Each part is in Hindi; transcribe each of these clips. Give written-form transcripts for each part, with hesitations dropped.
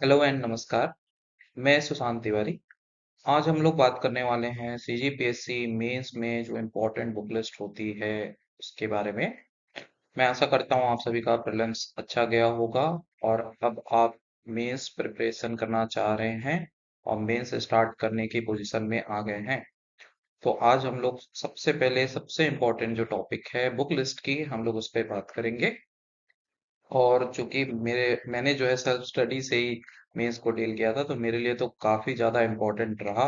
हेलो एंड नमस्कार। मैं सुशांत तिवारी। आज हम लोग बात करने वाले हैं सीजीपीएससी मेंस में जो इम्पोर्टेंट बुक लिस्ट होती है उसके बारे में। मैं आशा करता हूँ आप सभी का प्रीलिम्स अच्छा गया होगा और अब आप मेंस प्रिपरेशन करना चाह रहे हैं और मेंस स्टार्ट करने की पोजीशन में आ गए हैं। तो आज हम लोग सबसे पहले सबसे इम्पोर्टेंट जो टॉपिक है बुक लिस्ट की हम लोग उस पर बात करेंगे। और चूंकि मैंने जो है सेल्फ स्टडी से ही मेंस को डील किया था तो मेरे लिए तो काफी ज्यादा इम्पोर्टेंट रहा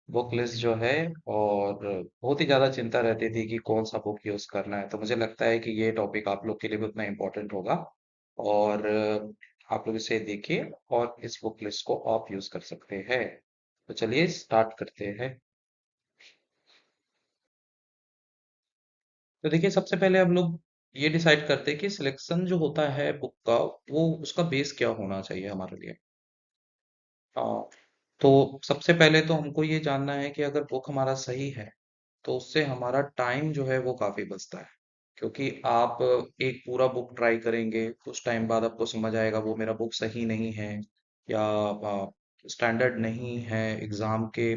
बुक लिस्ट जो है। और बहुत ही ज्यादा चिंता रहती थी कि कौन सा बुक यूज करना है, तो मुझे लगता है कि ये टॉपिक आप लोग के लिए भी उतना इम्पोर्टेंट होगा। और आप लोग इसे देखिए और इस बुक लिस्ट को आप यूज कर सकते हैं। तो चलिए स्टार्ट करते हैं। तो देखिए सबसे पहले हम लोग ये डिसाइड करते हैं कि सिलेक्शन जो होता है बुक का वो उसका बेस क्या होना चाहिए हमारे लिए। हाँ, तो सबसे पहले तो हमको ये जानना है कि अगर बुक हमारा सही है तो उससे हमारा टाइम जो है वो काफी बचता है। क्योंकि आप एक पूरा बुक ट्राई करेंगे, कुछ टाइम बाद आपको समझ आएगा वो मेरा बुक सही नहीं है या स्टैंडर्ड नहीं है, एग्जाम के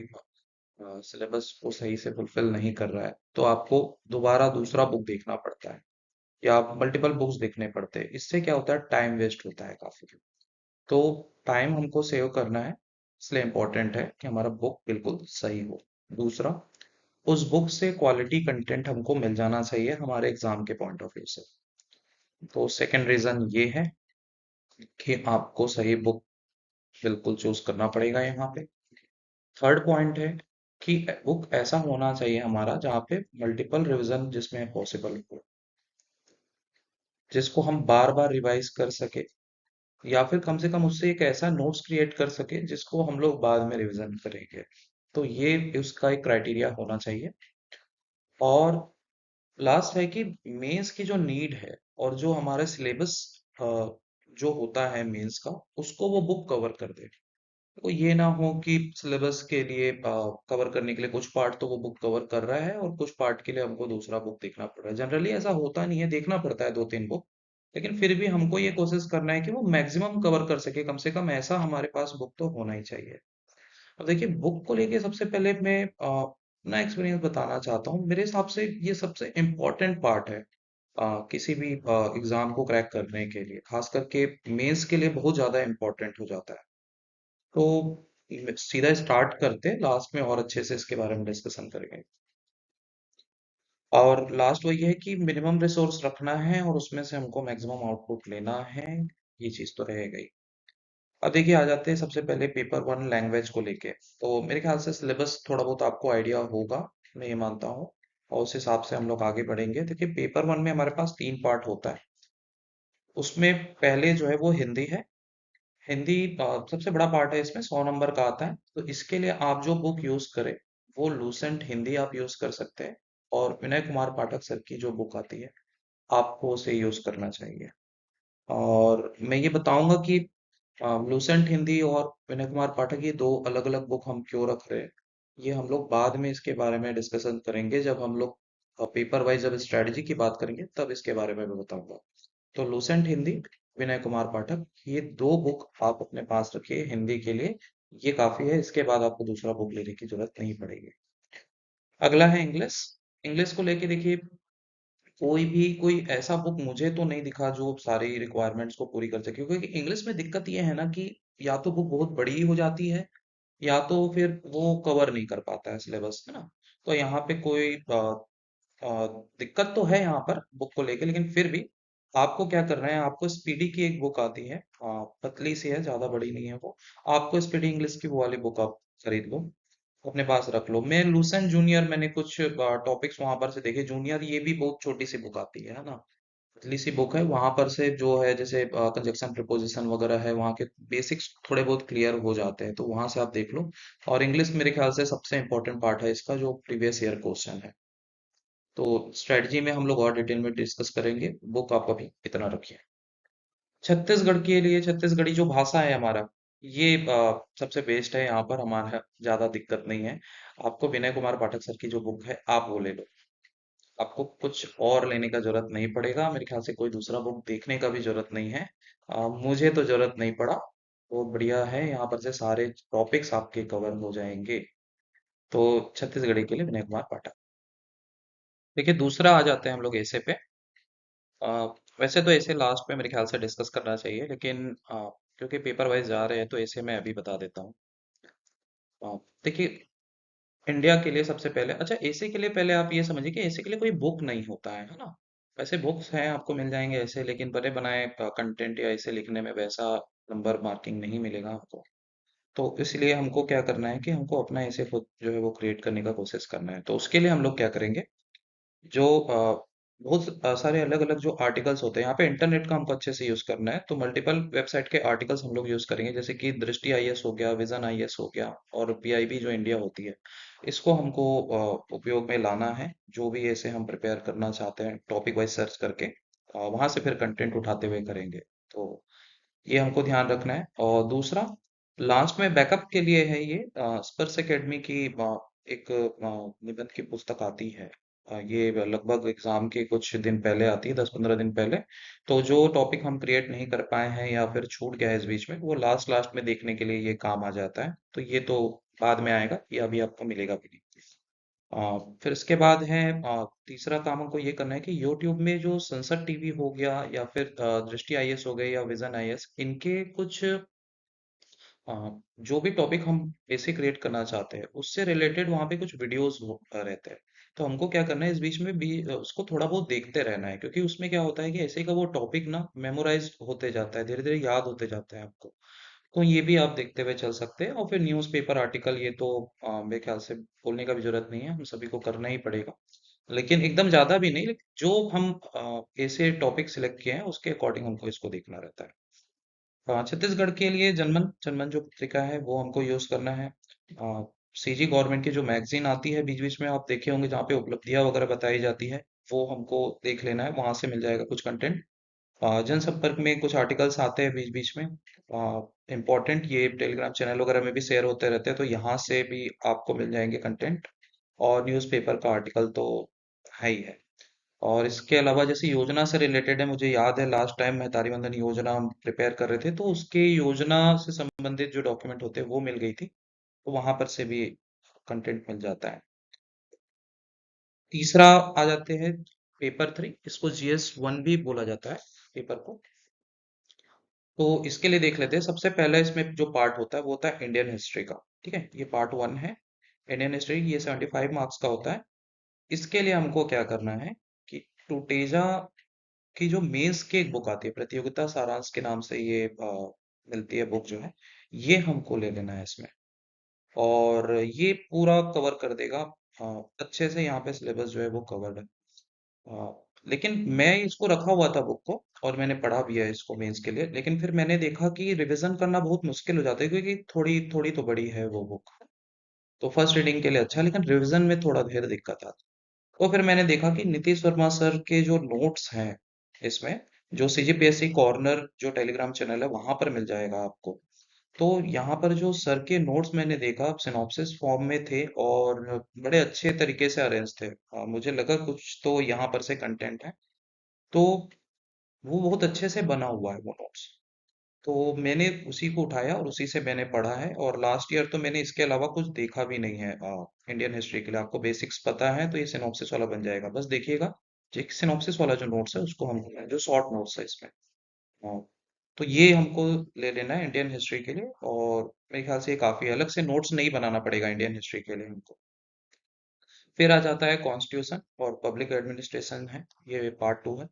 सिलेबस को सही से फुलफिल नहीं कर रहा है, तो आपको दोबारा दूसरा बुक देखना पड़ता है या मल्टीपल बुक्स देखने पड़ते हैं। इससे क्या होता है, टाइम वेस्ट होता है काफी। तो टाइम हमको सेव करना है, इसलिए इम्पोर्टेंट है कि हमारा बुक बिल्कुल सही हो। दूसरा, उस बुक से क्वालिटी कंटेंट हमको मिल जाना चाहिए हमारे एग्जाम के पॉइंट ऑफ व्यू से। तो सेकंड रीजन ये है कि आपको सही बुक बिल्कुल चूज करना पड़ेगा यहाँ पे। थर्ड पॉइंट है कि बुक ऐसा होना चाहिए हमारा जहाँ पे मल्टीपल रिवीजन जिसमें पॉसिबल हो, जिसको हम बार बार रिवाइज कर सके या फिर कम से कम उससे एक ऐसा नोट्स क्रिएट कर सके जिसको हम लोग बाद में रिवीजन करेंगे। तो ये उसका एक क्राइटेरिया होना चाहिए। और लास्ट है कि मेंस की जो नीड है और जो हमारा सिलेबस जो होता है मेंस का, उसको वो बुक कवर कर दे। तो ये ना हो कि सिलेबस के लिए कवर करने के लिए कुछ पार्ट तो वो बुक कवर कर रहा है और कुछ पार्ट के लिए हमको दूसरा बुक देखना पड़ रहा है। जनरली ऐसा होता नहीं है, देखना पड़ता है दो तीन बुक, लेकिन फिर भी हमको ये कोशिश करना है कि वो मैक्सिमम कवर कर सके, कम से कम ऐसा हमारे पास बुक तो होना ही चाहिए। अब देखिए बुक को लेके सबसे पहले मैं अपना एक्सपीरियंस बताना चाहता हूँ। मेरे हिसाब से ये सबसे इम्पोर्टेंट पार्ट है किसी भी एग्जाम को क्रैक करने के लिए, खास करके मेंस के लिए बहुत ज्यादा इम्पोर्टेंट हो जाता है। तो सीधा स्टार्ट करते हैं, लास्ट में और अच्छे से इसके बारे में डिस्कशन करेंगे। और लास्ट वही है कि मिनिमम रिसोर्स रखना है और उसमें से हमको मैक्सिमम आउटपुट लेना है। ये चीज तो रहेगा ही। अब देखिए आ जाते हैं सबसे पहले पेपर वन लैंग्वेज को लेके। तो मेरे ख्याल से सिलेबस थोड़ा बहुत आपको आइडिया होगा, मैं ये मानता हूँ। और उस हिसाब से हम लोग आगे बढ़ेंगे। देखिए पेपर वन में हमारे पास तीन पार्ट होता है। उसमें पहले जो है वो हिंदी है। हिंदी सबसे बड़ा पार्ट है, इसमें 100 नंबर का आता है। तो इसके लिए आप जो बुक यूज करें वो लूसेंट हिंदी आप यूज कर सकते हैं। और विनय कुमार पाठक सर की जो बुक आती है आपको उसे यूज करना चाहिए। और मैं ये बताऊंगा कि लूसेंट हिंदी और विनय कुमार पाठक ये दो अलग अलग बुक हम क्यों रख रहे हैं। ये हम लोग बाद में इसके बारे में डिस्कशन करेंगे, जब हम लोग पेपर वाइज जब स्ट्रेटजी की बात करेंगे तब इसके बारे में मैं बताऊंगा। तो लूसेंट हिंदी, विनय कुमार पाठक, ये दो बुक आप अपने पास रखिए हिंदी के लिए। ये काफी है, इसके बाद आपको दूसरा बुक लेने की जरूरत नहीं पड़ेगी। अगला है इंग्लिश। इंग्लिश को लेके देखिए कोई ऐसा बुक मुझे तो नहीं दिखा जो सारी रिक्वायरमेंट्स को पूरी कर सके, क्योंकि इंग्लिश में दिक्कत ये है ना कि या तो बुक बहुत बड़ी हो जाती है या तो फिर वो कवर नहीं कर पाता है सिलेबस, है ना। तो यहाँ पे कोई दिक्कत तो है यहाँ पर बुक को लेके, लेकिन फिर भी आपको क्या करना है, आपको स्पीडी की एक बुक आती है, पतली सी है, ज्यादा बड़ी नहीं है वो। आपको स्पीडी इंग्लिश की वो वाली बुक आप खरीद लो, अपने पास रख लो। मैं लूसेंट जूनियर, मैंने कुछ टॉपिक्स वहां पर से देखे, जूनियर ये भी बहुत छोटी सी बुक आती है ना, पतली सी बुक है। वहां पर से जो है जैसे कंजक्शन प्रिपोजिशन वगैरह है, वहाँ के बेसिक्स थोड़े बहुत क्लियर हो जाते हैं, तो वहां से आप देख लो। और इंग्लिश मेरे ख्याल से सबसे इंपॉर्टेंट पार्ट है इसका, जो प्रीवियस ईयर क्वेश्चन है। तो स्ट्रेटजी में हम लोग और डिटेल में डिस्कस करेंगे, बुक आप अभी इतना रखिए। छत्तीसगढ़ के लिए छत्तीसगढ़ी जो भाषा है हमारा, ये सबसे बेस्ट है, यहाँ पर हमारा ज्यादा दिक्कत नहीं है। आपको विनय कुमार पाठक सर की जो बुक है आप वो ले लो। आपको कुछ और लेने का जरूरत नहीं पड़ेगा, मेरे ख्याल से कोई दूसरा बुक देखने का भी जरूरत नहीं है। मुझे तो जरूरत नहीं पड़ा। बहुत बढ़िया है, यहाँ पर से सारे टॉपिक्स आपके कवर हो जाएंगे। तो छत्तीसगढ़ी के लिए विनय कुमार पाठक। देखिए, दूसरा आ जाते हैं हम लोग ऐसे पे। अ, वैसे तो ऐसे लास्ट में मेरे ख्याल से डिस्कस करना चाहिए, लेकिन क्योंकि पेपर वाइज जा रहे हैं तो ऐसे मैं अभी बता देता हूँ। देखिए, इंडिया के लिए सबसे पहले, अच्छा एसे के लिए पहले आप ये समझिए कि एसे के लिए कोई बुक नहीं होता है ना। वैसे बुक्स हैं, आपको मिल जाएंगे ऐसे, लेकिन बने बनाए कंटेंट या ऐसे लिखने में वैसा नंबर मार्किंग नहीं मिलेगा आपको। तो इसलिए हमको क्या करना है कि हमको अपना ऐसे खुद जो है वो क्रिएट करने का कोशिश करना है। तो उसके लिए हम लोग क्या करेंगे, जो बहुत सारे अलग अलग जो आर्टिकल्स होते हैं, यहाँ पे इंटरनेट का हमको अच्छे से यूज करना है, तो मल्टीपल वेबसाइट के आर्टिकल्स हम लोग यूज करेंगे, जैसे कि दृष्टि आईएएस हो गया, विजन आईएएस हो गया, और पीआईबी जो इंडिया होती है, इसको हमको उपयोग में लाना है। जो भी ऐसे हम प्रिपेयर करना चाहते हैं टॉपिक वाइज सर्च करके, वहां से फिर कंटेंट उठाते हुए करेंगे। तो ये हमको ध्यान रखना है। और दूसरा, लास्ट में बैकअप के लिए है ये स्पर्श एकेडमी की एक निबंध की पुस्तक आती है। ये लगभग एग्जाम के कुछ दिन पहले आती है, 10-15 दिन पहले। तो जो टॉपिक हम क्रिएट नहीं कर पाए हैं या फिर छूट गया है इस बीच में, वो लास्ट लास्ट में देखने के लिए ये काम आ जाता है। तो ये तो बाद में आएगा, ये अभी आपको मिलेगा भी नहीं। फिर इसके बाद है तीसरा काम हमको ये करना है कि यूट्यूब में जो संसद टीवी हो गया या फिर दृष्टि आईएएस हो गए या विजन आईएएस, इनके कुछ जो भी टॉपिक हम बेसिक क्रिएट करना चाहते हैं उससे रिलेटेड वहाँ पे कुछ वीडियोस रहते हैं। तो हमको क्या करना है, इस बीच में भी उसको थोड़ा बहुत देखते रहना है, क्योंकि उसमें क्या होता है कि ऐसे का वो टॉपिक ना मेमोराइज होते जाता है, धीरे धीरे याद होते जाता है आपको। तो ये भी आप देखते हुए चल सकते हैं। और फिर न्यूज़पेपर आर्टिकल, ये तो मेरे ख्याल से बोलने का भी जरूरत नहीं है, हम सभी को करना ही पड़ेगा। लेकिन एकदम ज्यादा भी नहीं, लेकिन जो हम ऐसे टॉपिक सिलेक्ट किए हैं उसके अकॉर्डिंग हमको इसको देखना रहता है। छत्तीसगढ़ के लिए जनमन जनमन जो पत्रिका है वो हमको यूज करना है। सीजी गवर्नमेंट की जो मैगजीन आती है बीच बीच में, आप देखे होंगे, जहाँ पे उपलब्धियां वगैरह बताई जाती है, वो हमको देख लेना है, वहां से मिल जाएगा कुछ कंटेंट। जनसंपर्क में कुछ आर्टिकल्स आते हैं बीच बीच में इम्पोर्टेंट, ये टेलीग्राम चैनल वगैरह में भी शेयर होते रहते हैं, तो यहाँ से भी आपको मिल जाएंगे कंटेंट। और न्यूज़पेपर का आर्टिकल तो है ही है। और इसके अलावा जैसे योजना से रिलेटेड है, मुझे याद है लास्ट टाइम महतारी वंदन योजना हम प्रिपेयर कर रहे थे, तो उसके योजना से संबंधित जो डॉक्यूमेंट होते हैं वो मिल गई थी। तो वहां पर से भी कंटेंट मिल जाता है। तीसरा आ जाते हैं पेपर 3, इसको GS1 भी बोला जाता है पेपर को। तो इसके लिए देख लेते हैं, सबसे पहले इसमें जो पार्ट होता है वो होता है इंडियन हिस्ट्री का। ठीक है, ये पार्ट 1 है इंडियन हिस्ट्री, ये 75 मार्क्स का होता है। इसके लिए हमको क्या करना है कि टूटेजा की जो मेंस की एक बुक आती है, प्रतियोगिता सारांश के नाम से ये मिलती है बुक जो है, ये हमको ले लेना है इसमें। और ये पूरा कवर कर देगा अच्छे से, यहाँ पे सिलेबस जो है वो कवर्ड है। लेकिन मैं इसको रखा हुआ था बुक को, और मैंने पढ़ा भी है इसको मेंस के लिए, लेकिन फिर मैंने देखा कि रिवीजन करना बहुत मुश्किल हो जाता है, क्योंकि थोड़ी थोड़ी तो बड़ी है वो बुक। तो फर्स्ट रीडिंग के लिए अच्छा है, लेकिन रिवीजन में थोड़ा ढेर दिक्कत आती है। तो फिर मैंने देखा कि नीतीश वर्मा सर के जो नोट्स हैं इसमें, जो CGPSC कॉर्नर जो टेलीग्राम चैनल है वहां पर मिल जाएगा आपको। तो यहाँ पर जो सर के नोट्स मैंने देखा सिनॉप्सिस फॉर्म में थे, और बड़े अच्छे तरीके से अरेंज थे। मुझे लगा कुछ तो यहाँ पर से कंटेंट है। तो वो बहुत अच्छे से बना हुआ है वो नोट्स। तो मैंने उसी को उठाया और उसी से मैंने पढ़ा है, और लास्ट ईयर तो मैंने इसके अलावा कुछ देखा भी नहीं है। इंडियन हिस्ट्री के लिए आपको बेसिक्स पता है तो ये सिनॉप्सिस वाला बन जाएगा, बस देखिएगा। जो सिनॉप्सिस वाला जो नोट्स है उसको हम, जो शॉर्ट नोट्स है इसमें, हाँ, तो ये हमको ले लेना है इंडियन हिस्ट्री के लिए। और मेरे ख्याल से ये काफी अलग से नोट्स नहीं बनाना पड़ेगा इंडियन हिस्ट्री के लिए हमको। फिर आ जाता है कॉन्स्टिट्यूशन और पब्लिक एडमिनिस्ट्रेशन है, ये पार्ट 2 है।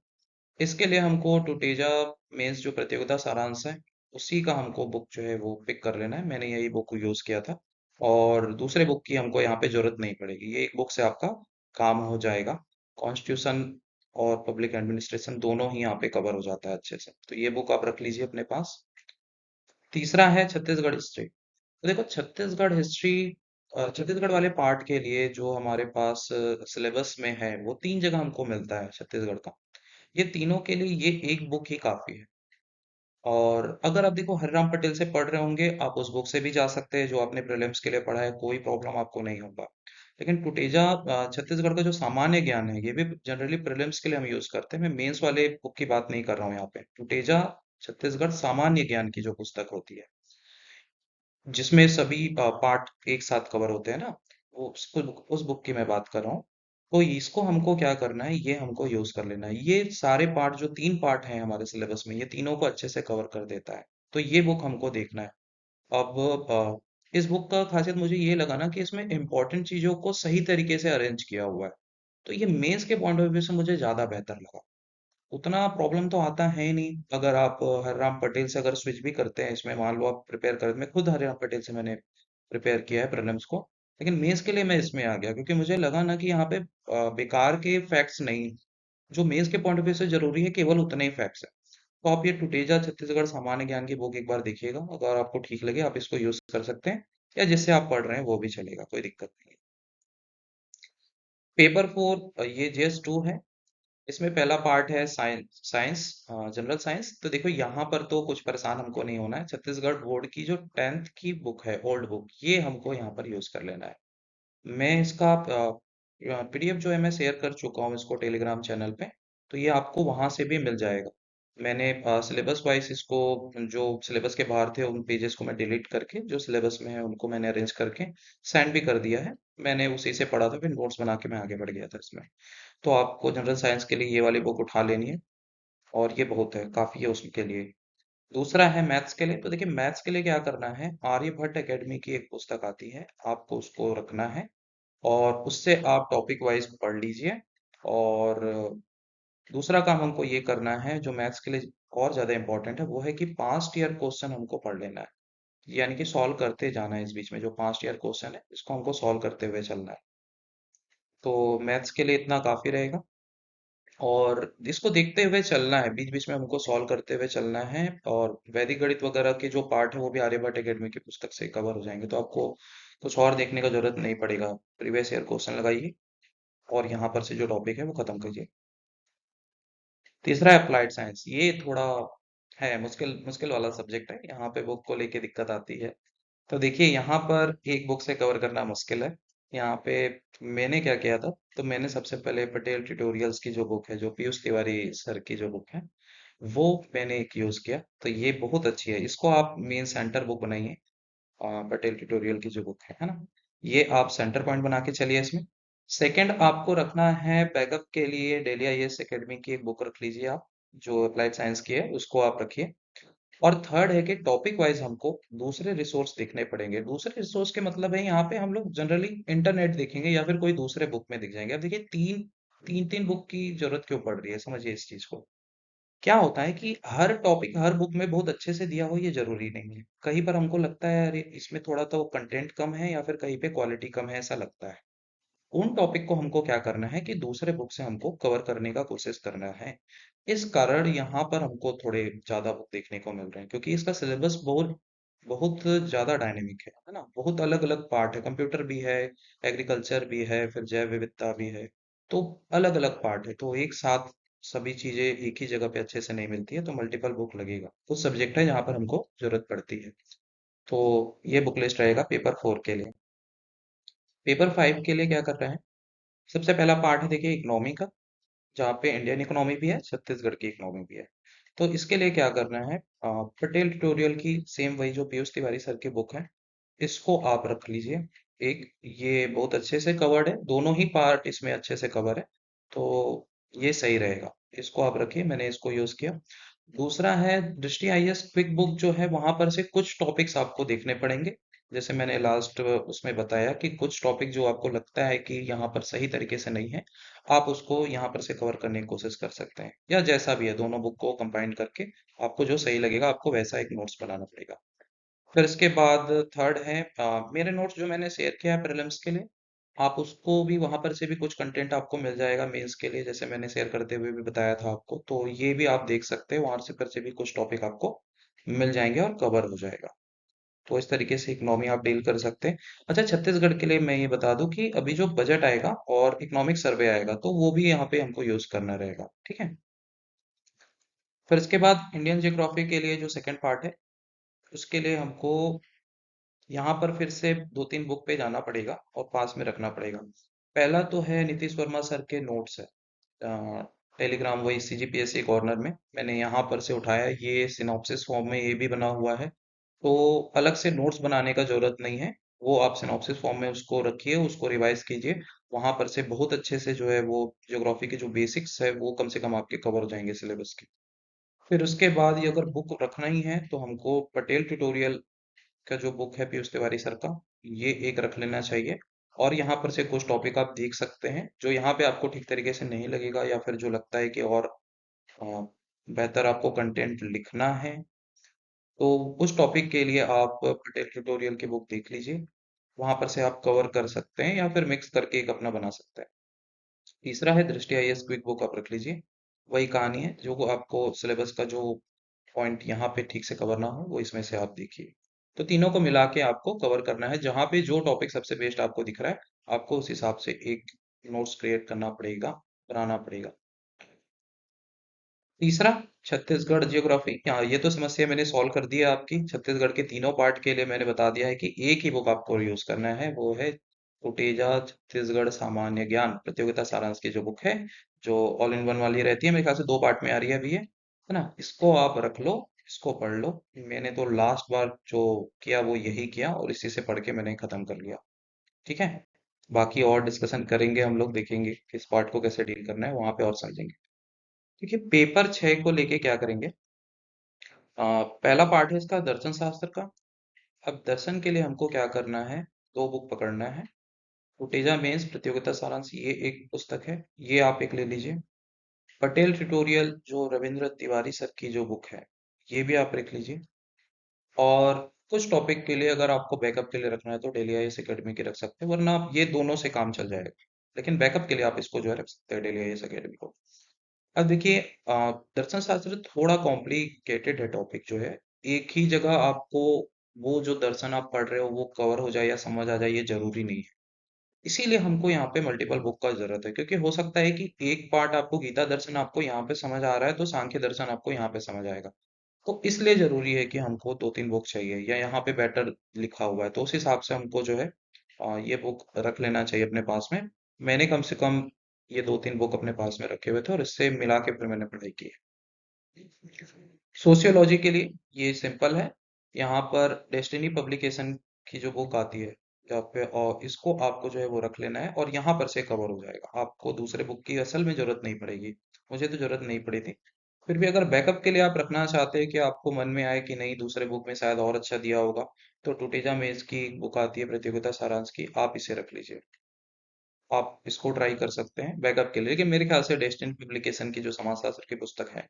इसके लिए हमको टूटेजा मेंस जो प्रतियोगिता सारांश है, उसी का हमको बुक जो है वो पिक कर लेना है। मैंने यही बुक यूज किया था, और दूसरे बुक की हमको यहाँ पे जरूरत नहीं पड़ेगी, ये एक बुक से आपका काम हो जाएगा। कॉन्स्टिट्यूशन और पब्लिक एडमिनिस्ट्रेशन दोनों ही यहाँ पे कवर हो जाता है अच्छे से, तो ये बुक आप रख लीजिए अपने पास। तीसरा है छत्तीसगढ़ हिस्ट्री। तो देखो, छत्तीसगढ़ हिस्ट्री, छत्तीसगढ़ वाले पार्ट के लिए जो हमारे पास सिलेबस में है, वो 3 जगह हमको मिलता है छत्तीसगढ़ का। ये तीनों के लिए ये एक बुक ही काफी है। और अगर आप देखो हरिराम पटेल से पढ़ रहे होंगे, आप उस बुक से भी जा सकते हैं जो आपने प्रीलिम्स के लिए पढ़ा है, कोई प्रॉब्लम आपको नहीं होगा। लेकिन टुटेजा छत्तीसगढ़ का जो सामान्य ज्ञान है, ये भी जनरली प्रीलिम्स के लिए हम यूज करते हैं। मैं मेंस वाले बुक की बात नहीं कर रहा हूँ यहाँ पे। टुटेजा छत्तीसगढ़ सामान्य ज्ञान की जो पुस्तक होती है, जिसमें सभी पार्ट एक साथ कवर होते हैं ना, वो उस बुक की मैं बात कर रहा हूँ। तो इसको हमको क्या करना है, ये हमको यूज कर लेना है। ये सारे पार्ट, जो 3 पार्ट हैं हमारे सिलेबस में, ये तीनों को अच्छे से कवर कर देता है। तो ये बुक हमको देखना है। अब इस बुक का खासियत मुझे ये लगा ना कि इसमें इंपॉर्टेंट चीजों को सही तरीके से अरेंज किया हुआ है। तो ये मेंस के पॉइंट ऑफ व्यू से मुझे ज्यादा बेहतर लगा। उतना प्रॉब्लम तो आता है ही नहीं। अगर आप हरिराम पटेल से अगर स्विच भी करते हैं इसमें, मान लो आप प्रिपेयर कर, मैं खुद हरिराम पटेल से मैंने प्रिपेयर किया है प्रीलिम्स को, लेकिन मेंस के लिए मैं इसमें आ गया क्योंकि मुझे लगा ना कि यहाँ पे बेकार के फैक्ट्स नहीं, जो मेंस के पॉइंट ऑफ व्यू से जरूरी है केवल उतने ही फैक्ट्स है। तो आप ये टुटेजा छत्तीसगढ़ सामान्य ज्ञान की बुक एक बार देखिएगा, अगर आपको ठीक लगे आप इसको यूज कर सकते हैं, या जिससे आप पढ़ रहे हैं वो भी चलेगा, कोई दिक्कत नहीं है। पेपर 4 ये जेएस 2 है। इसमें पहला पार्ट है साइंस साइंस जनरल साइंस। तो देखो यहाँ पर तो कुछ परेशान हमको नहीं होना है। छत्तीसगढ़ बोर्ड की जो 10th की बुक है, ओल्ड बुक, ये हमको यहाँ पर यूज कर लेना है। मैं इसका पीडीएफ जो है मैं शेयर कर चुका हूँ इसको टेलीग्राम चैनल पे, तो ये आपको वहां से भी मिल जाएगा। मैंने सिलेबस वाइज इसको, जो सिलेबस के बाहर थे उन पेजेस को मैं डिलीट करके जो सिलेबस में है उनको मैंने अरेंज करके सेंड भी कर दिया है। मैंने उसी से पढ़ा था, फिर नोट्स बना के मैं आगे बढ़ गया था इसमें। तो आपको जनरल साइंस के लिए ये वाली बुक उठा लेनी है, और ये बहुत है, काफी है उसके लिए। दूसरा है मैथ्स के लिए। तो देखिए मैथ्स के लिए क्या करना है, आर्यभट्ट एकेडमी की एक पुस्तक आती है, आपको उसको रखना है, और उससे आप टॉपिक वाइज पढ़ लीजिए। और दूसरा काम हमको ये करना है जो मैथ्स के लिए और ज्यादा इंपॉर्टेंट है, वो है कि पास्ट ईयर क्वेश्चन हमको पढ़ लेना है, यानी कि सॉल्व करते जाना है। इस बीच में जो पास्ट ईयर क्वेश्चन है इसको हमको सॉल्व करते हुए चलना है। तो मैथ्स के लिए इतना काफी रहेगा, और इसको देखते हुए चलना है, बीच बीच में हमको सॉल्व करते हुए चलना है। और वैदिक गणित वगैरह के जो पार्ट है वो भी आर्यभट्ट एकेडमी की पुस्तक से कवर हो जाएंगे, तो आपको कुछ और देखने का जरूरत नहीं पड़ेगा। प्रीवियस ईयर क्वेश्चन लगाइए और यहाँ पर से जो टॉपिक है वो खत्म कीजिए। तीसरा है अप्लाइड साइंस। ये थोड़ा है मुश्किल मुश्किल वाला सब्जेक्ट है, यहाँ पे बुक को लेके दिक्कत आती है। तो देखिए यहाँ पर एक बुक से कवर करना मुश्किल है। यहाँ पे मैंने क्या किया था, तो मैंने सबसे पहले पटेल ट्यूटोरियल्स की जो बुक है, जो पीयूष तिवारी सर की जो बुक है, वो मैंने एक यूज किया। तो ये बहुत अच्छी है, इसको आप मेन सेंटर बुक बनाइए। पटेल ट्यूटोरियल की जो बुक है ना, ये आप सेंटर पॉइंट बना के चलिए इसमें। सेकंड आपको रखना है बैकअप के लिए, डेली आईएएस एकेडमी की एक बुक रख लीजिए आप, जो अप्लाइड साइंस की है उसको आप रखिए। और थर्ड है कि टॉपिक वाइज हमको दूसरे रिसोर्स देखने पड़ेंगे। दूसरे रिसोर्स के मतलब है, यहाँ पे हम लोग जनरली इंटरनेट देखेंगे या फिर कोई दूसरे बुक में दिख जाएंगे। अब देखिए तीन तीन तीन बुक की जरूरत क्यों पड़ रही है, समझिए इस चीज को। क्या होता है कि हर टॉपिक हर बुक में बहुत अच्छे से दिया हो ये जरूरी नहीं है। कहीं पर हमको लगता है अरे इसमें थोड़ा तो कंटेंट कम है, या फिर कहीं पे क्वालिटी कम है, ऐसा लगता है। उन टॉपिक को हमको क्या करना है कि दूसरे बुक से हमको कवर करने का कोशिश करना है। इस कारण यहाँ पर हमको थोड़े ज्यादा बुक देखने को मिल रहे हैं, क्योंकि इसका सिलेबस बहुत बहुत ज्यादा डायनेमिक है ना। बहुत अलग अलग पार्ट है, कंप्यूटर भी है, एग्रीकल्चर भी है, फिर जैव विविधता भी है। तो अलग अलग पार्ट है, तो एक साथ सभी चीजें एक ही जगह पे अच्छे से नहीं मिलती है, तो मल्टीपल बुक लगेगा। कुछ सब्जेक्ट है जहाँ पर हमको जरूरत पड़ती है। तो ये बुक लिस्ट रहेगा पेपर 4 के लिए। पेपर 5 के लिए क्या कर रहे हैं, सबसे पहला पार्ट है देखिए इकोनॉमी का, जहाँ पे इंडियन इकोनॉमी भी है, छत्तीसगढ़ की इकोनॉमी भी है। तो इसके लिए क्या करना है, पटेल ट्यूटोरियल की सेम वही जो पीयूष तिवारी सर की बुक है, इसको आप रख लीजिए। एक, ये बहुत अच्छे से कवर्ड है, दोनों ही पार्ट इसमें अच्छे से कवर है, तो ये सही रहेगा। इसको आप रखिए, मैंने इसको यूज किया। दूसरा है दृष्टि आईएएस क्विक बुक जो है, वहां पर से कुछ टॉपिक्स आपको देखने पड़ेंगे। जैसे मैंने लास्ट उसमें बताया कि कुछ टॉपिक जो आपको लगता है कि यहाँ पर सही तरीके से नहीं है, आप उसको यहाँ पर से कवर करने की कोशिश कर सकते हैं, या जैसा भी है दोनों बुक को कंबाइन करके आपको जो सही लगेगा आपको वैसा एक नोट्स बनाना पड़ेगा। फिर इसके बाद थर्ड है मेरे नोट्स जो मैंने शेयर किया है प्रीलिम्स के लिए, आप उसको भी वहां पर से भी कुछ कंटेंट आपको मिल जाएगा मेंस के लिए, जैसे मैंने शेयर करते हुए भी बताया था आपको, तो ये भी आप देख सकते हैं, वहां से पर से भी कुछ टॉपिक आपको मिल जाएंगे और कवर हो जाएगा। तो इस तरीके से इकोनॉमी आप डील कर सकते हैं। अच्छा, छत्तीसगढ़ के लिए मैं ये बता दूं कि अभी जो बजट आएगा और इकोनॉमिक सर्वे आएगा, तो वो भी यहाँ पे हमको यूज करना रहेगा, ठीक है। फिर इसके बाद इंडियन ज्योग्राफी के लिए जो सेकंड पार्ट है, उसके लिए हमको यहाँ पर फिर से 2-3 बुक पे जाना पड़ेगा और पास में रखना पड़ेगा। पहला तो है नीतीश वर्मा सर के नोट्स है, टेलीग्राम वही सीजीपीएससी कॉर्नर में मैंने यहाँ पर से उठाया है। ये सिनॉप्सिस फॉर्म में ये भी बना हुआ है, तो अलग से नोट्स बनाने का जरूरत नहीं है। वो आप सिनॉप्सिस फॉर्म में उसको रखिए, उसको रिवाइज कीजिए। वहां पर से बहुत अच्छे से जो है वो ज्योग्राफी के जो बेसिक्स है वो कम से कम आपके कवर हो जाएंगे सिलेबस के। फिर उसके बाद ये अगर बुक रखना ही है तो हमको पटेल ट्यूटोरियल का जो बुक है पीयूष तिवारी सर का, ये एक रख लेना चाहिए। और यहाँ पर से कुछ टॉपिक आप देख सकते हैं जो यहाँ पे आपको ठीक तरीके से नहीं लगेगा, या फिर जो लगता है कि और अ, बेहतर आपको कंटेंट लिखना है, तो उस टॉपिक के लिए आप पटेल ट्यूटोरियल की बुक देख लीजिए। वहां पर से आप कवर कर सकते हैं या फिर मिक्स करके एक अपना बना सकते हैं। तीसरा है दृष्टि आईएएस क्विक बुक, आप रख लीजिए। वही कहानी है, जो आपको सिलेबस का जो पॉइंट यहाँ पे ठीक से कवर ना हो वो इसमें से आप देखिए। तो तीनों को मिला के आपको कवर करना है, जहाँ पे जो टॉपिक सबसे बेस्ट आपको दिख रहा है आपको उस हिसाब से एक नोट्स क्रिएट करना पड़ेगा, बनाना पड़ेगा। तीसरा, छत्तीसगढ़ जियोग्राफी। यहाँ ये तो समस्या मैंने सॉल्व कर दी है आपकी। छत्तीसगढ़ के तीनों पार्ट के लिए मैंने बता दिया है कि एक ही बुक आपको यूज करना है, वो है कुटेजा छत्तीसगढ़ सामान्य ज्ञान प्रतियोगिता सारांश की जो बुक है, जो ऑल इन वन वाली रहती है। मेरे ख्याल से 2 पार्ट में आ रही है अभी ये, है ना। इसको आप रख लो, इसको पढ़ लो। मैंने तो लास्ट बार जो किया वो यही किया और इसी से पढ़ के मैंने खत्म कर लिया। ठीक है। बाकी और डिस्कशन करेंगे हम लोग, देखेंगे किस पार्ट को कैसे डील करना है, वहां पे और समझेंगे। देखिए, पेपर 6 को लेके क्या करेंगे। पहला पार्ट है इसका दर्शन शास्त्र का। अब दर्शन के लिए हमको क्या करना है, 2 बुक पकड़ना है। कुटेजा मेंस प्रतियोगिता सारांश, ये एक पुस्तक है, ये आप एक ले लीजिए। पटेल ट्यूटोरियल जो रविंद्र तिवारी सर की जो बुक है, ये भी आप रख लीजिए। और कुछ टॉपिक के लिए अगर आपको बैकअप के लिए रखना है तो डेली आईएएस एकेडमी की रख सकते हैं, वरना आप ये दोनों से काम चल जाएगा। लेकिन बैकअप के लिए आप इसको जो है रख सकते हैं, डेली आईएएस एकेडमी को। अब देखिए, दर्शन शास्त्र थोड़ा कॉम्प्लिकेटेड है टॉपिक जो है। एक ही जगह आपको वो जो दर्शन आप पढ़ रहे हो वो कवर हो जाए या समझ आ जाए, ये जरूरी नहीं है। इसीलिए हमको यहाँ पे मल्टीपल बुक का जरूरत है, क्योंकि हो सकता है कि एक पार्ट आपको गीता दर्शन आपको यहाँ पे समझ आ रहा है तो सांख्य दर्शन आपको यहाँ पे समझ आएगा। तो इसलिए जरूरी है कि हमको 2-3 बुक चाहिए, या यहाँ पे बेटर लिखा हुआ है तो उस हिसाब से हमको जो है ये बुक रख लेना चाहिए अपने पास में। मैंने कम से कम ये 2-3 बुक अपने पास में रखे हुए थे और इससे मिला के फिर मैंने पढ़ाई की है। सोशियोलॉजी के लिए ये सिंपल है। यहाँ पर डेस्टिनी पब्लिकेशन की जो बुक आती है यहाँ पे, और इसको आपको जो है वो रख लेना है और यहाँ पर से कवर हो जाएगा। आपको दूसरे बुक की असल में जरूरत नहीं पड़ेगी। मुझे तो जरूरत नहीं पड़ी थी। फिर भी अगर बैकअप के लिए आप रखना चाहते हैं कि आपको मन में आए कि नहीं दूसरे बुक में शायद और अच्छा दिया होगा, तो टूटेजा मेज की बुक आती है प्रतियोगिता सारांश की, आप इसे रख लीजिए। आप इसको ट्राई कर सकते हैं बैकअप के लिए। लेकिन मेरे ख्याल से डेस्टिनी पब्लिकेशन की जो समाजशास्त्र की पुस्तक है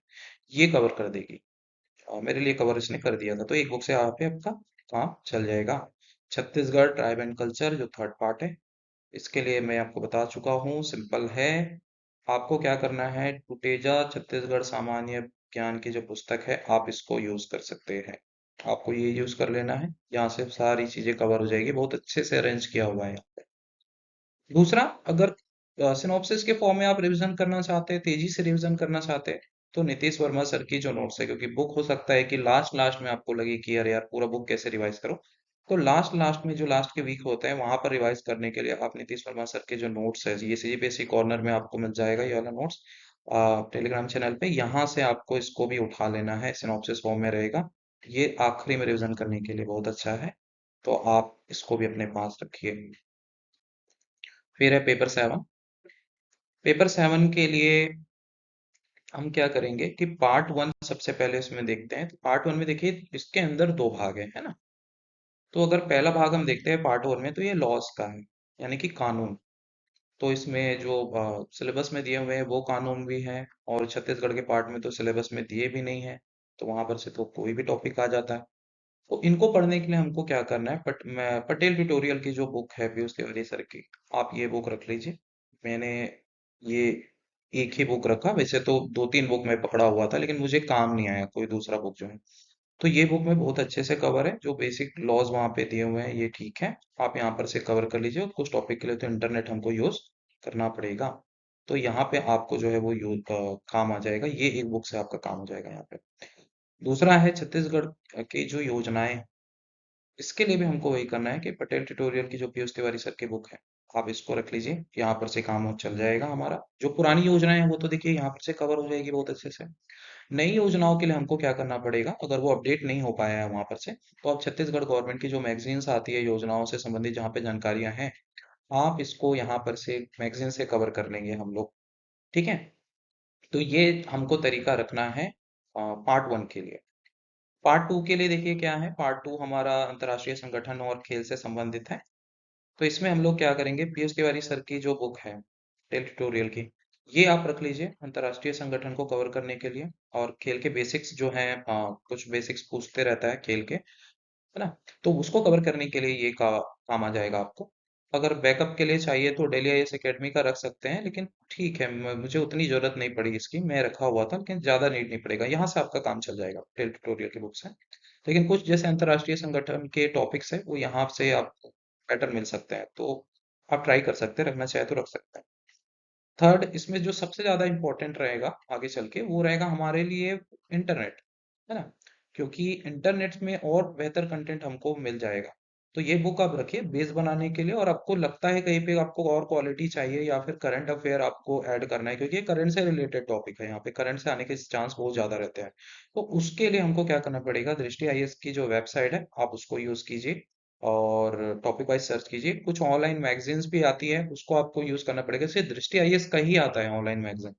ये कवर कर देगी। मेरे लिए कवर इसने कर दिया था, तो एक बुक से यहाँ पे आपका काम चल जाएगा। छत्तीसगढ़ ट्राइब एंड कल्चर जो थर्ड पार्ट है, इसके लिए मैं आपको बता चुका हूँ, सिंपल है। आपको क्या करना है, टुटेजा छत्तीसगढ़ सामान्य ज्ञान की जो पुस्तक है आप इसको यूज कर सकते हैं। आपको ये यूज कर लेना है, यहाँ से सारी चीजें कवर हो जाएगी, बहुत अच्छे से अरेंज किया हुआ है यहाँ पे। दूसरा, अगर सिनॉप्सिस के फॉर्म में आप रिवीजन करना चाहते हैं, तेजी से रिवीजन करना चाहते हैं, तो नीतीश वर्मा सर की जो नोट्स है, क्योंकि बुक हो सकता है कि लास्ट लास्ट में आपको लगे कि यार यार पूरा बुक कैसे रिवाइज करो, तो लास्ट लास्ट में जो लास्ट के वीक होते हैं वहां पर रिवाइज करने के लिए आप नीतीश वर्मा सर के जो नोट्स है, ये सीजीपीएससी कॉर्नर में आपको मिल जाएगा ये वाला नोट्स टेलीग्राम चैनल पे। यहाँ से आपको इसको भी उठा लेना है, सिनॉप्सिस फॉर्म में रहेगा। ये आखिरी में रिवीजन करने के लिए बहुत अच्छा है, तो आप इसको भी अपने पास रखिए। फिर है पेपर 7। पेपर 7 के लिए हम क्या करेंगे कि पार्ट 1 सबसे पहले इसमें देखते हैं। तो पार्ट 1 में देखिए इसके अंदर 2 भाग है ना। तो अगर पहला भाग हम देखते हैं पार्ट 1 में, तो ये लॉस का है, यानी कि कानून। तो इसमें जो सिलेबस में दिए हुए हैं वो कानून भी हैं, और छत्तीसगढ़ के पार्ट में तो सिलेबस में दिए भी नहीं है, तो वहां पर से तो कोई भी टॉपिक आ जाता है। तो इनको पढ़ने के लिए हमको क्या करना है, पटेल ट्यूटोरियल की जो बुक है पीयूष तिवारी सर की, आप ये बुक रख लीजिए। मैंने ये एक ही बुक रखा, वैसे तो 2-3 बुक में पकड़ा हुआ था लेकिन मुझे काम नहीं आया कोई दूसरा बुक जो है। तो ये बुक में बहुत अच्छे से कवर है, जो बेसिक लॉज वहां पे दिए हुए हैं ये ठीक है। आप यहाँ पर से कवर कर लीजिए, और कुछ टॉपिक के लिए तो इंटरनेट हमको यूज करना पड़ेगा। तो यहाँ पे आपको जो है वो काम आ जाएगा, ये एक बुक से आपका काम हो जाएगा यहाँ पे। दूसरा है छत्तीसगढ़ की जो योजनाएं, इसके लिए भी हमको वही करना है कि पटेल ट्यूटोरियल की जो पीयूष तिवारी सर की बुक है आप इसको रख लीजिए। यहाँ पर से काम चल जाएगा हमारा। जो पुरानी योजनाएं हैं वो तो देखिए यहाँ पर से कवर हो जाएगी बहुत अच्छे से। नई योजनाओं के लिए हमको क्या करना पड़ेगा, अगर वो अपडेट नहीं हो पाया है वहां पर से, तो आप छत्तीसगढ़ गवर्नमेंट की जो मैगजीन्स आती है योजनाओं से संबंधित जहाँ पे जानकारियां हैं, आप इसको यहाँ पर से मैगजीन से कवर कर लेंगे हम लोग। ठीक है, तो ये हमको तरीका रखना है पार्ट वन के लिए। पार्ट टू के लिए देखिए क्या है, पार्ट टू हमारा अंतर्राष्ट्रीय संगठन और खेल से संबंधित है। तो इसमें हम लोग क्या करेंगे, पीएस तिवारी सर की जो बुक है टेल ट्यूटोरियल की, ये आप रख लीजिए अंतर्राष्ट्रीय संगठन को कवर करने के लिए। और खेल के बेसिक्स जो हैं, कुछ बेसिक्स पूछते रहता है खेल के, है ना, तो उसको कवर करने के लिए ये काम आ जाएगा आपको। अगर बैकअप के लिए चाहिए तो डेली आईएएस एकेडमी का रख सकते हैं, लेकिन ठीक है, मुझे उतनी जरूरत नहीं पड़ी इसकी, मैं रखा हुआ था, लेकिन ज्यादा नीड नहीं पड़ेगा, यहाँ से आपका काम चल जाएगा टेल ट्यूटोरियल की बुक से। लेकिन कुछ जैसे अंतर्राष्ट्रीय संगठन के टॉपिक्स है वो यहाँ से आपको पैटर्न मिल सकते हैं, तो आप ट्राई कर सकते हैं, रखना चाहे तो रख सकते हैं। थर्ड, इसमें जो सबसे ज्यादा इंपॉर्टेंट रहेगा आगे चल के, वो रहेगा हमारे लिए इंटरनेट, है ना, क्योंकि इंटरनेट में और बेहतर कंटेंट हमको मिल जाएगा। तो ये बुक आप रखिए बेस बनाने के लिए, और आपको लगता है कहीं पे आपको और क्वालिटी चाहिए या फिर करंट अफेयर आपको ऐड करना है, क्योंकि ये करंट से रिलेटेड टॉपिक है, यहाँ पे करंट से आने के चांस बहुत ज्यादा रहते हैं। तो उसके लिए हमको क्या करना पड़ेगा, दृष्टि आईएएस की जो वेबसाइट है आप उसको यूज कीजिए, और टॉपिक वाइज सर्च कीजिए। कुछ ऑनलाइन मैगजीन्स भी आती है, उसको आपको यूज करना पड़ेगा। सिर्फ दृष्टि आईएएस का ही आता है ऑनलाइन मैगजीन,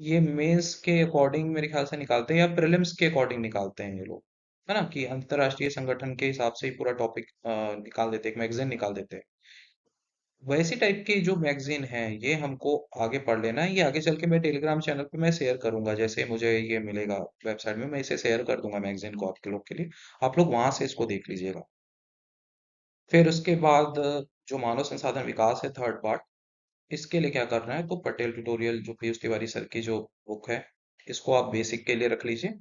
ये मेंस के अकॉर्डिंग मेरे ख्याल से निकालते हैं या प्रीलिम्स के अकॉर्डिंग निकालते हैं ये लोग, है ना, कि अंतरराष्ट्रीय संगठन के हिसाब से ही पूरा टॉपिक निकाल देते हैं, एक मैगजीन निकाल देते हैं। वैसी टाइप की जो मैगजीन है ये हमको आगे पढ़ लेना है। ये आगे चल के मैं टेलीग्राम चैनल पे मैं शेयर करूंगा, जैसे मुझे ये मिलेगा वेबसाइट में मैं इसे शेयर कर दूंगा मैगजीन को आपके लोग के लिए, आप लोग वहां से इसको देख लीजिएगा। फिर उसके बाद जो मानव संसाधन विकास है थर्ड पार्ट, इसके लिए क्या करना है, तो पटेल ट्यूटोरियल जो पीयूष तिवारी सर की जो बुक है, इसको आप बेसिक के लिए रख लीजिए।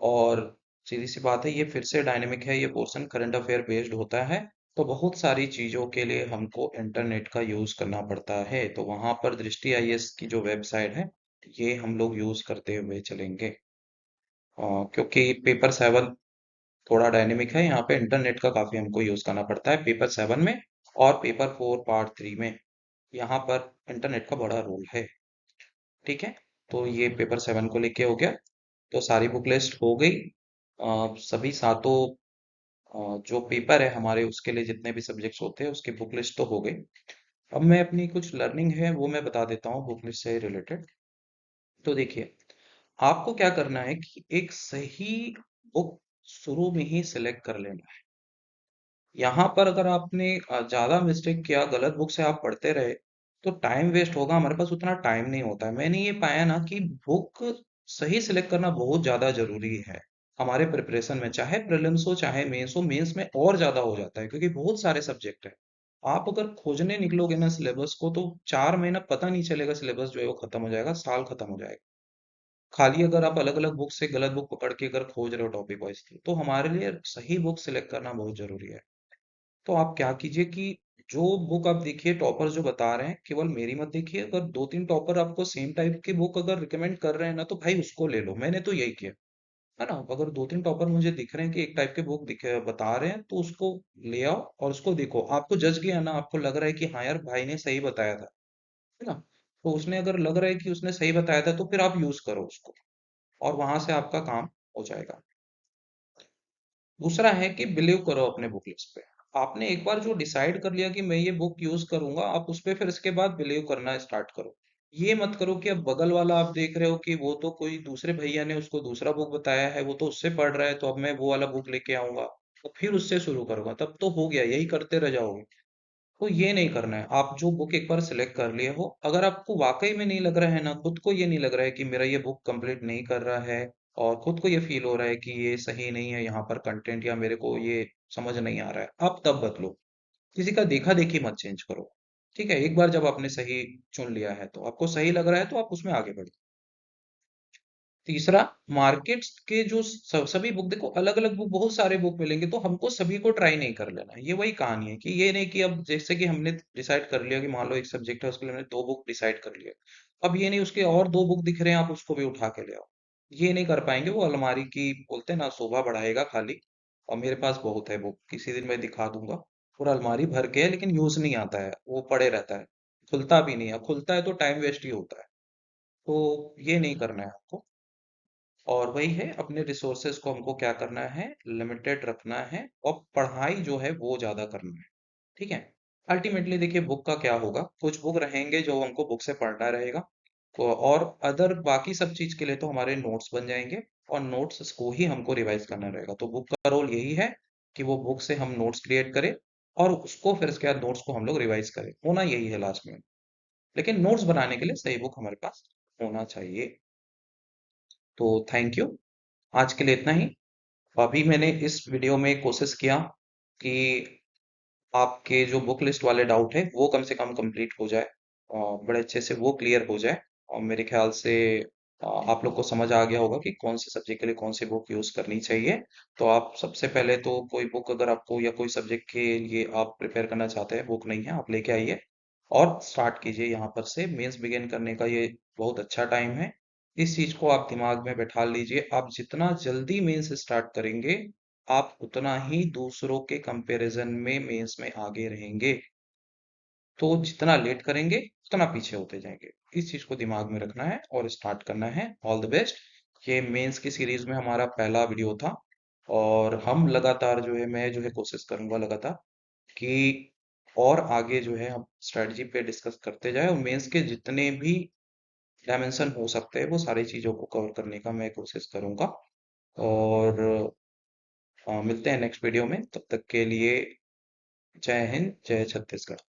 और सीधी सी बात है, ये फिर से डायनेमिक है, ये पोर्शन करंट अफेयर बेस्ड होता है। तो बहुत सारी चीजों के लिए हमको इंटरनेट का यूज करना पड़ता है, तो वहां पर दृष्टि आईएएस की जो वेबसाइट है ये हम लोग यूज करते हुए चलेंगे। क्योंकि पेपर सेवन थोड़ा डायनेमिक है, यहाँ पे इंटरनेट का काफी हमको यूज करना पड़ता है पेपर सेवन में, और पेपर फोर पार्ट थ्री में यहाँ पर इंटरनेट का बड़ा रोल है। ठीक है, तो ये पेपर सेवन को लेके हो गया। तो सारी बुक लिस्ट हो गई, सभी सातों जो पेपर है हमारे उसके लिए जितने भी सब्जेक्ट्स होते हैं उसकी बुक लिस्ट तो हो गई। अब मैं अपनी कुछ लर्निंग है वो मैं बता देता हूँ बुक लिस्ट से रिलेटेड। तो देखिए, आपको क्या करना है कि एक सही बुक शुरू में ही सिलेक्ट कर लेना है। यहाँ पर अगर आपने ज्यादा मिस्टेक किया, गलत बुक से आप पढ़ते रहे, तो टाइम वेस्ट होगा, हमारे पास उतना टाइम नहीं होता है। मैंने ये पाया ना कि बुक सही सिलेक्ट करना बहुत ज्यादा जरूरी है हमारे प्रिपरेशन में, चाहे प्रीलिम्स हो चाहे मेंस हो, मेंस में और ज्यादा हो जाता है क्योंकि बहुत सारे सब्जेक्ट है। आप अगर खोजने निकलोगे ना सिलेबस को, तो 4 महीना पता नहीं चलेगा, सिलेबस जो है वो खत्म हो जाएगा, साल खत्म हो जाएगा। खाली अगर आप अलग अलग बुक से गलत बुक पकड़ के अगर खोज रहे हो टॉपिक वाइज, तो हमारे लिए सही बुक सिलेक्ट करना बहुत जरूरी है। तो आप क्या कीजिए कि जो बुक आप देखिए टॉपर जो बता रहे हैं, केवल मेरी मत देखिए, अगर दो तीन टॉपर आपको सेम टाइप की बुक अगर रिकमेंड कर रहे हैं ना, तो भाई उसको ले लो। मैंने तो यही किया, है ना, अगर दो तीन टॉपर मुझे दिख रहे हैं कि एक टाइप के बुक बता रहे हैं, तो उसको ले आओ और उसको देखो। आपको जज किया ना, आपको लग रहा है कि हाँ यार भाई ने सही बताया था, है ना, तो उसने अगर लग रहा है कि उसने सही बताया था, तो फिर आप यूज करो उसको, और वहां से आपका काम हो जाएगा। दूसरा है कि बिलीव करो अपने बुक लिस्ट पे। आपने एक बार जो डिसाइड कर लिया कि मैं ये बुक यूज करूंगा, आप उस पे फिर इसके बाद बिलीव करना स्टार्ट करो। ये मत करो कि अब बगल वाला आप देख रहे हो कि वो तो कोई दूसरे भैया ने उसको दूसरा बुक बताया है, वो तो उससे पढ़ रहा है, तो अब मैं वो वाला बुक लेके आऊंगा तो फिर उससे शुरू करूंगा, तब तो हो गया, यही करते रह जाओगे। तो ये नहीं करना है। आप जो बुक एक बार सिलेक्ट कर लिए हो, अगर आपको वाकई में नहीं लग रहा है ना, खुद को ये नहीं लग रहा है कि मेरा ये बुक कंप्लीट नहीं कर रहा है, और खुद को ये फील हो रहा है कि ये सही नहीं है यहाँ पर कंटेंट, या मेरे को ये समझ नहीं आ रहा है, आप तब बदलो। किसी का देखा देखी मत चेंज करो। ठीक है, एक बार जब आपने सही चुन लिया है, तो आपको सही लग रहा है, तो आप उसमें आगे बढ़ो। तीसरा, मार्केट्स के जो सभी बुक देखो, अलग अलग बुक बहुत सारे बुक मिलेंगे, तो हमको सभी को ट्राई नहीं कर लेना है। ये वही कहानी है कि ये नहीं कि अब जैसे कि हमने डिसाइड कर लिया कि मान लो एक सब्जेक्ट है, उसके लिए हमने 2 बुक डिसाइड कर लिया, अब ये नहीं उसके और 2 बुक दिख रहे हैं आप उसको भी उठा के ले आओ। ये नहीं कर पाएंगे, वो अलमारी की बोलते हैं ना शोभा बढ़ाएगा खाली। और मेरे पास बहुत है बुक, किसी दिन मैं दिखा दूंगा, पूरा अलमारी भर के है, लेकिन यूज नहीं आता है, वो पड़े रहता है, खुलता भी नहीं है, खुलता है तो टाइम वेस्ट ही होता है। तो ये नहीं करना है आपको। और वही है, अपने रिसोर्सेज को हमको क्या करना है, लिमिटेड रखना है और पढ़ाई जो है वो ज्यादा करना है। ठीक है। अल्टीमेटली देखिए, बुक का क्या होगा, कुछ बुक रहेंगे जो हमको बुक से पढ़ना रहेगा, और अदर बाकी सब चीज के लिए तो हमारे नोट्स बन जाएंगे, और नोट्स को ही हमको रिवाइज करना रहेगा। तो बुक का रोल यही है कि वो बुक से हम नोट्स क्रिएट करें और उसको फिर उसके बाद नोट्स को हम लोग रिवाइज करें, होना यही है लास्ट में। लेकिन नोट्स बनाने के लिए सही बुक हमारे पास होना चाहिए। तो थैंक यू, आज के लिए इतना ही। अभी मैंने इस वीडियो में कोशिश किया कि आपके जो बुक लिस्ट वाले डाउट है वो कम से कम कंप्लीट हो जाए, और बड़े अच्छे से वो क्लियर हो जाए। और मेरे ख्याल से आप लोग को समझ आ गया होगा कि कौन से सब्जेक्ट के लिए कौन सी बुक यूज करनी चाहिए। तो आप सबसे पहले तो कोई बुक अगर आपको या कोई सब्जेक्ट के लिए आप प्रिपेयर करना चाहते हैं, बुक नहीं है आप लेके आइए और स्टार्ट कीजिए। यहाँ पर से मेंस बिगिन करने का ये बहुत अच्छा टाइम है। इस चीज को आप दिमाग में बैठा लीजिए, आप जितना जल्दी मेंस स्टार्ट करेंगे आप उतना ही दूसरों के कंपैरिजन में मेंस में आगे रहेंगे। तो जितना लेट करेंगे उतना पीछे होते जाएंगे। इस चीज को दिमाग में रखना है और स्टार्ट करना है। All the best. ये मेंस की सीरीज में हमारा पहला वीडियो था, और हम लगातार जो है, मैं जो है कोशिश करूंगा लगातार कि और आगे जो है हम स्ट्रेटजी पे डिस्कस करते जाए, और मेंस के जितने भी डायमेंशन हो सकते हैं वो सारी चीजों को कवर करने का मैं कोशिश करूंगा। और मिलते हैं नेक्स्ट वीडियो में, तब तक के लिए जय हिंद, जय छत्तीसगढ़।